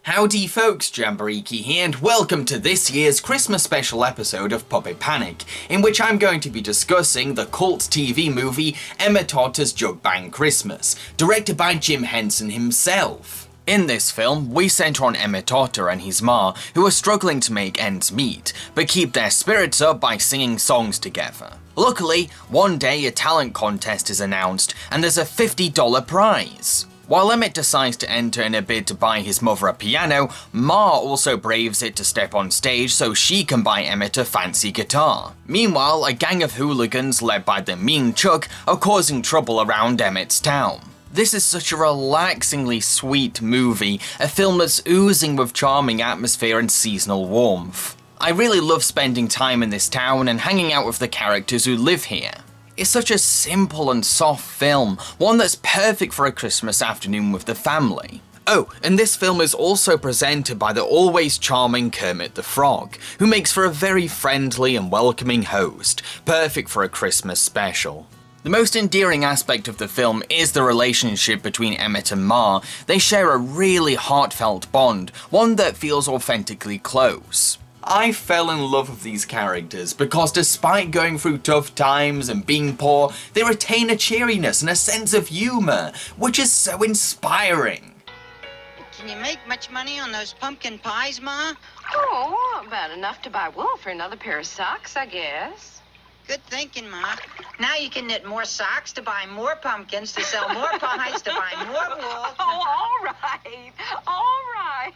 Howdy folks, Jamboree here, and welcome to this year's Christmas special episode of Puppet Panic, in which I'm going to be discussing the cult TV movie OTTER'S JUG-BAND Christmas, directed by Jim Henson himself. In this film, we centre on Emmet Otter and his ma, who are struggling to make ends meet, but keep their spirits up by singing songs together. Luckily, one day a talent contest is announced, and there's a $50 prize. While Emmet decides to enter in a bid to buy his mother a piano, Ma also braves it to step on stage so she can buy Emmet a fancy guitar. Meanwhile, a gang of hooligans led by the mean Chuck are causing trouble around Emmet's town. This is such a relaxingly sweet movie, a film that's oozing with charming atmosphere and seasonal warmth. I really love spending time in this town and hanging out with the characters who live here. It's such a simple and soft film, one that's perfect for a Christmas afternoon with the family. Oh, and this film is also presented by the always charming Kermit the Frog, who makes for a very friendly and welcoming host, perfect for a Christmas special. The most endearing aspect of the film is the relationship between Emmet and Ma. They share a really heartfelt bond, one that feels authentically close. I fell in love with these characters because despite going through tough times and being poor, they retain a cheeriness and a sense of humour, which is so inspiring. Can you make much money on those pumpkin pies, Ma? Oh, about enough to buy wool for another pair of socks, I guess. Good thinking, Ma. Now you can knit more socks to buy more pumpkins, to sell more pies, to buy more wool. Oh, all right. All right.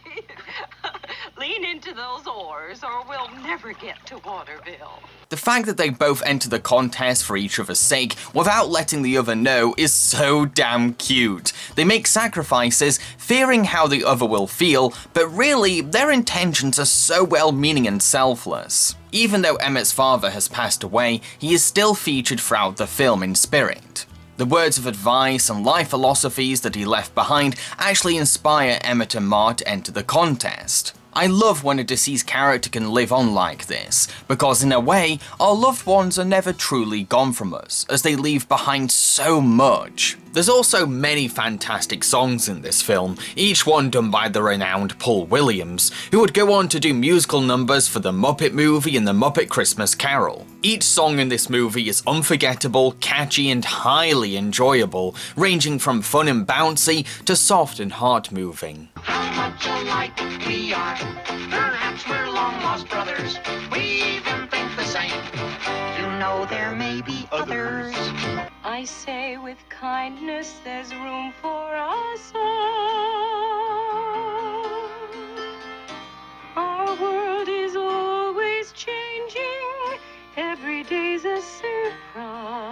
Lean into those oars or we'll never get to Waterville. The fact that they both enter the contest for each other's sake without letting the other know is so damn cute. They make sacrifices, fearing how the other will feel, but really, their intentions are so well-meaning and selfless. Even though Emmet's father has passed away, he is still featured throughout the film in spirit. The words of advice and life philosophies that he left behind actually inspire Emmet and Ma to enter the contest. I love when a deceased character can live on like this, because in a way, our loved ones are never truly gone from us, as they leave behind so much. There's also many fantastic songs in this film, each one done by the renowned Paul Williams, who would go on to do musical numbers for The Muppet Movie and The Muppet Christmas Carol. Each song in this movie is unforgettable, catchy and highly enjoyable, ranging from fun and bouncy to soft and heart-moving. How much alike we are. Perhaps we're long-lost brothers. We even think the same. You know there may be others. I say with kindness there's room for us all. Our world is always changing. Every day's a surprise.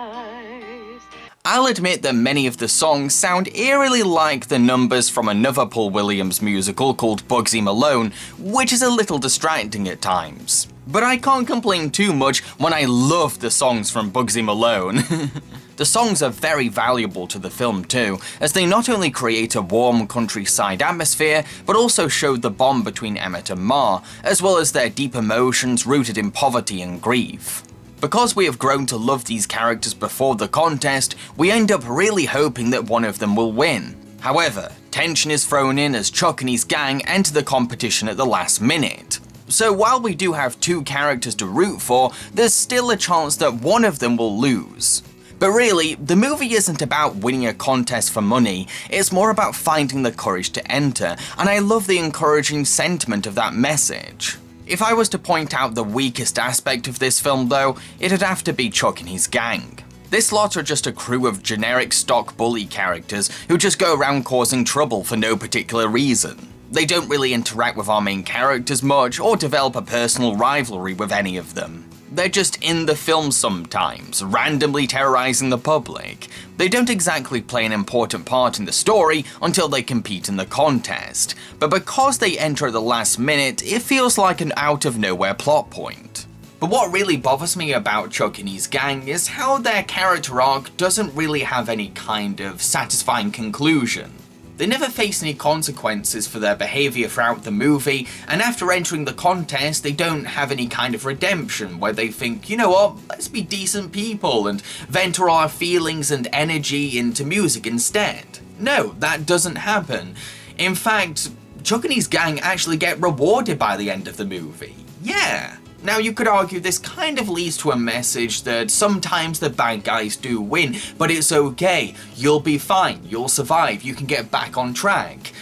I'll admit that many of the songs sound eerily like the numbers from another Paul Williams musical called Bugsy Malone, which is a little distracting at times. But I can't complain too much when I love the songs from Bugsy Malone. The songs are very valuable to the film too, as they not only create a warm countryside atmosphere, but also show the bond between Emmet and Ma, as well as their deep emotions rooted in poverty and grief. Because we have grown to love these characters before the contest, we end up really hoping that one of them will win. However, tension is thrown in as Chuck and his gang enter the competition at the last minute. So while we do have two characters to root for, there's still a chance that one of them will lose. But really, the movie isn't about winning a contest for money, it's more about finding the courage to enter, and I love the encouraging sentiment of that message. If I was to point out the weakest aspect of this film though, it'd have to be Chuck and his gang. This lot are just a crew of generic stock bully characters who just go around causing trouble for no particular reason. They don't really interact with our main characters much or develop a personal rivalry with any of them. They're just in the film sometimes, randomly terrorizing the public. They don't exactly play an important part in the story until they compete in the contest, but because they enter at the last minute, it feels like an out-of-nowhere plot point. But what really bothers me about Chuck and his gang is how their character arc doesn't really have any kind of satisfying conclusion. They never face any consequences for their behaviour throughout the movie, and after entering the contest, they don't have any kind of redemption where they think, you know what, let's be decent people and vent all our feelings and energy into music instead. No, that doesn't happen. In fact, Chuck and his gang actually get rewarded by the end of the movie. Yeah. Now you could argue this kind of leads to a message that sometimes the bad guys do win, but it's okay, you'll be fine, you'll survive, you can get back on track.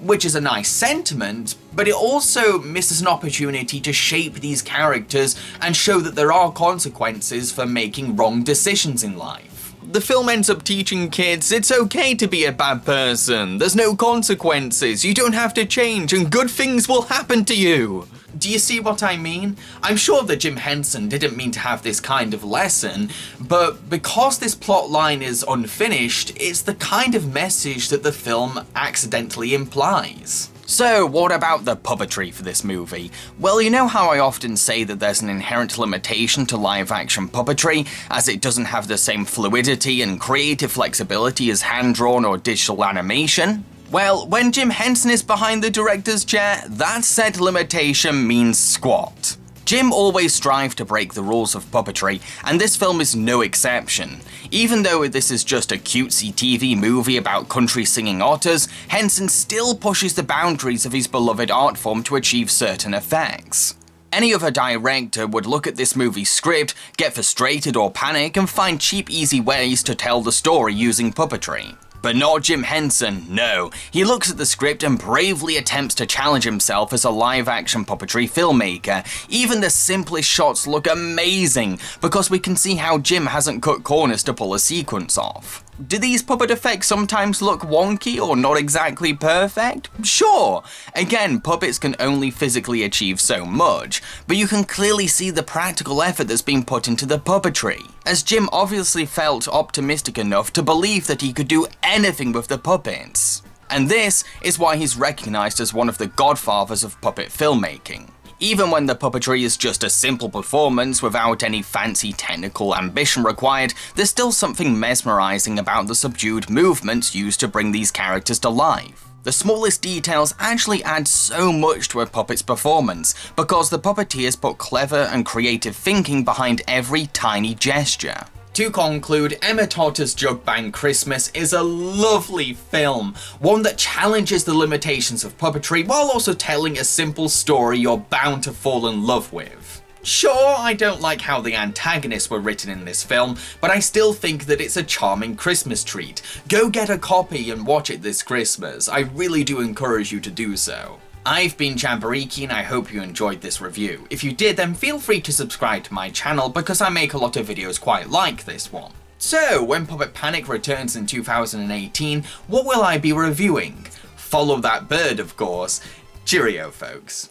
Which is a nice sentiment, but it also misses an opportunity to shape these characters and show that there are consequences for making wrong decisions in life. The film ends up teaching kids it's okay to be a bad person, there's no consequences, you don't have to change, and good things will happen to you. Do you see what I mean? I'm sure that Jim Henson didn't mean to have this kind of lesson, but because this plot line is unfinished, it's the kind of message that the film accidentally implies. So, what about the puppetry for this movie? Well, you know how I often say that there's an inherent limitation to live-action puppetry, as it doesn't have the same fluidity and creative flexibility as hand-drawn or digital animation? Well, when Jim Henson is behind the director's chair, that said limitation means squat. Jim always strived to break the rules of puppetry, and this film is no exception. Even though this is just a cutesy TV movie about country singing otters, Henson still pushes the boundaries of his beloved art form to achieve certain effects. Any other director would look at this movie's script, get frustrated or panic, and find cheap, easy ways to tell the story using puppetry. But not Jim Henson, no. He looks at the script and bravely attempts to challenge himself as a live-action puppetry filmmaker. Even the simplest shots look amazing, because we can see how Jim hasn't cut corners to pull a sequence off. Do these puppet effects sometimes look wonky or not exactly perfect? Sure. Again, puppets can only physically achieve so much, but you can clearly see the practical effort that's been put into the puppetry, as Jim obviously felt optimistic enough to believe that he could do anything with the puppets. And this is why he's recognized as one of the godfathers of puppet filmmaking. Even when the puppetry is just a simple performance without any fancy technical ambition required, there's still something mesmerizing about the subdued movements used to bring these characters to life. The smallest details actually add so much to a puppet's performance, because the puppeteers put clever and creative thinking behind every tiny gesture. To conclude, OTTER'S JUG-BAND Christmas is a lovely film, one that challenges the limitations of puppetry while also telling a simple story you're bound to fall in love with. Sure, I don't like how the antagonists were written in this film, but I still think that it's a charming Christmas treat. Go get a copy and watch it this Christmas. I really do encourage you to do so. I've been Jamboree, and I hope you enjoyed this review. If you did, then feel free to subscribe to my channel, because I make a lot of videos quite like this one. So, when Puppet Panic returns in 2018, what will I be reviewing? Follow that bird, of course. Cheerio, folks.